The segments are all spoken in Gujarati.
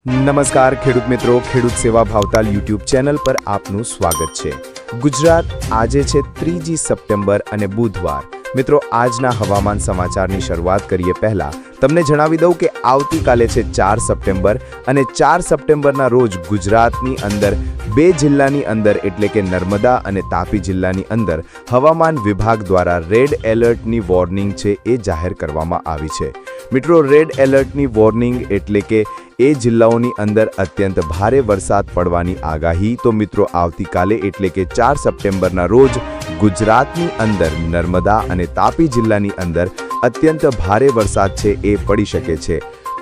નમસ્કાર ખેડૂત મિત્રો, ખેડૂત સેવા ભાવતાલ યુટ્યુબ ચેનલ પર આપનું સ્વાગત છે। ગુજરાત આજે છે 3 સપ્ટેમ્બર અને બુધવાર। મિત્રો આજના હવામાન સમાચારની શરૂઆત કરીએ પહેલા તમને જણાવી દઉં કે આવતીકાલે છે 4 સપ્ટેમ્બર અને 4 સપ્ટેમ્બરના રોજ ગુજરાતની અંદર બે જિલ્લાની અંદર એટલે કે નર્મદા અને તાપી જિલ્લાની અંદર હવામાન વિભાગ દ્વારા રેડ એલર્ટની વોર્નિંગ છે એ જાહેર કરવામાં આવી છે। મિત્રો રેડ એલર્ટની વોર્નિંગ એટલે કે એ જિલ્લાઓની અંદર અત્યંત ભારે વરસાદ પડવાની આગાહી। તો મિત્રો આવતીકાલે એટલે કે 4 સપ્ટેમ્બરના રોજ ગુજરાતની અંદર નર્મદા અને તાપી જિલ્લાની અંદર અત્યંત ભારે વરસાદ છે એ પડી શકે છે।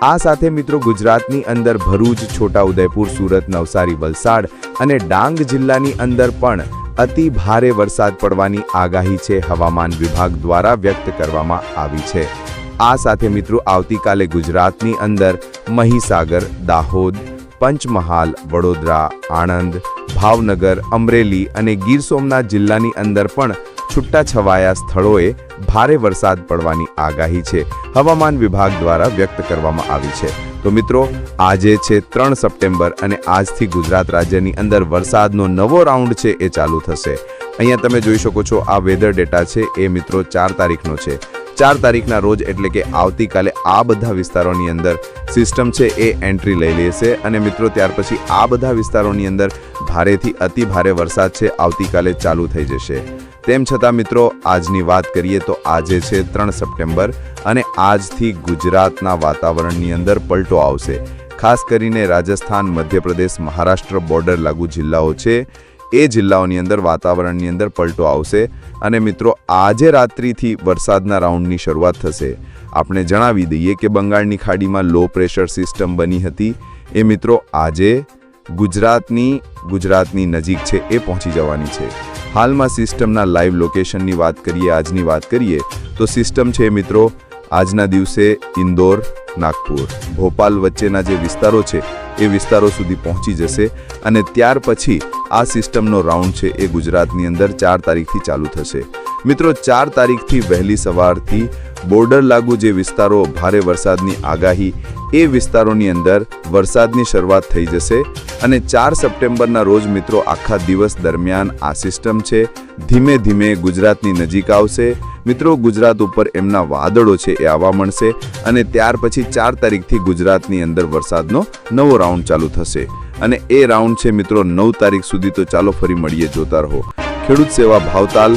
આ સાથે મિત્રો ગુજરાતની અંદર ભરૂચ, છોટાઉદેપુર, સુરત, નવસારી, વલસાડ અને ડાંગ જિલ્લાની અંદર પણ અતિ ભારે વરસાદ પડવાની આગાહી છે હવામાન વિભાગ દ્વારા વ્યક્ત કરવામાં આવી છે। આ સાથે મિત્રો આવતીકાલે ગુજરાતની અંદર મહીસાગર, દાહોદ, પંચમહાલ, વડોદરા, આણંદ, ભાવનગર, અમરેલી અને ગીર સોમનાથ જિલ્લાની અંદર પણ છૂટાછવાયા સ્થળોએ ભારે વરસાદ પડવાની આગાહી છે હવામાન વિભાગ દ્વારા વ્યક્ત કરવામાં આવી છે। તો મિત્રો આજે છે 3 સપ્ટેમ્બર અને આજથી ગુજરાત રાજ્યની અંદર વરસાદનો નવો રાઉન્ડ છે એ ચાલુ થશે। અહીંયા તમે જોઈ શકો છો આ વેધર ડેટા છે એ મિત્રો 4 તારીખનો છે। 4 તારીખના રોજ એટલે કે આવતીકાલે આ બધા વિસ્તારોની અંદર સિસ્ટમ છે એ એન્ટ્રી લઈ લેશે અને મિત્રો ત્યાર પછી આ બધા વિસ્તારોની અંદર ભારેથી અતિ ભારે વરસાદ છે આવતીકાલે ચાલુ થઈ જશે। તેમ છતાં મિત્રો આજની વાત કરીએ તો આજે છે 3 સપ્ટેમ્બર અને આજથી ગુજરાતના વાતાવરણની અંદર પલટો આવશે। ખાસ કરીને રાજસ્થાન, મધ્યપ્રદેશ, મહારાષ્ટ્ર બોર્ડર લાગુ જિલ્લાઓ છે એ જિલ્લાઓની અંદર વાતાવરણની અંદર પલટો આવશે અને મિત્રો આજે રાત્રિથી વરસાદના રાઉન્ડની શરૂઆત થશે। આપણે જણાવી દઈએ કે બંગાળની ખાડીમાં લો પ્રેશર સિસ્ટમ બની હતી એ મિત્રો આજે ગુજરાતની નજીક છે એ પહોંચી જવાની છે। હાલમાં સિસ્ટમના લાઈવ લોકેશનની વાત કરીએ, આજની વાત કરીએ તો સિસ્ટમ છે મિત્રો આજના દિવસે ઇન્દોર, નાગપુર, ભોપાલ વચ્ચેના જે વિસ્તારો છે એ વિસ્તારો સુધી પહોંચી જશે અને ત્યાર પછી આ સિસ્ટમનો રાઉન્ડ છે એ ગુજરાતની અંદર 4 તારીખથી ચાલુ થશે। મિત્રો 4 તારીખથી વહેલી સવારથી બોર્ડર લાગુ જે વિસ્તારો ભારે વરસાદની આગાહી એ વિસ્તારોની અંદર વરસાદની શરૂઆત થઈ જશે અને 4 સપ્ટેમ્બરના રોજ મિત્રો આખા દિવસ દરમિયાન આ સિસ્ટમ છે ધીમે ધીમે ગુજરાતની નજીક આવશે। મિત્રો ગુજરાત ઉપર એમના વાદળો છે એ આવવા મળશે અને ત્યાર પછી 4 તારીખથી ગુજરાતની અંદર વરસાદનો નવો રાઉન્ડ ચાલુ થશે અને એ રાઉન્ડ છે મિત્રો 9 તારીખ સુધી। તો ચાલો ફરી મળીએ, જોતા રહો ખેડૂત સેવા ભાવતાલ।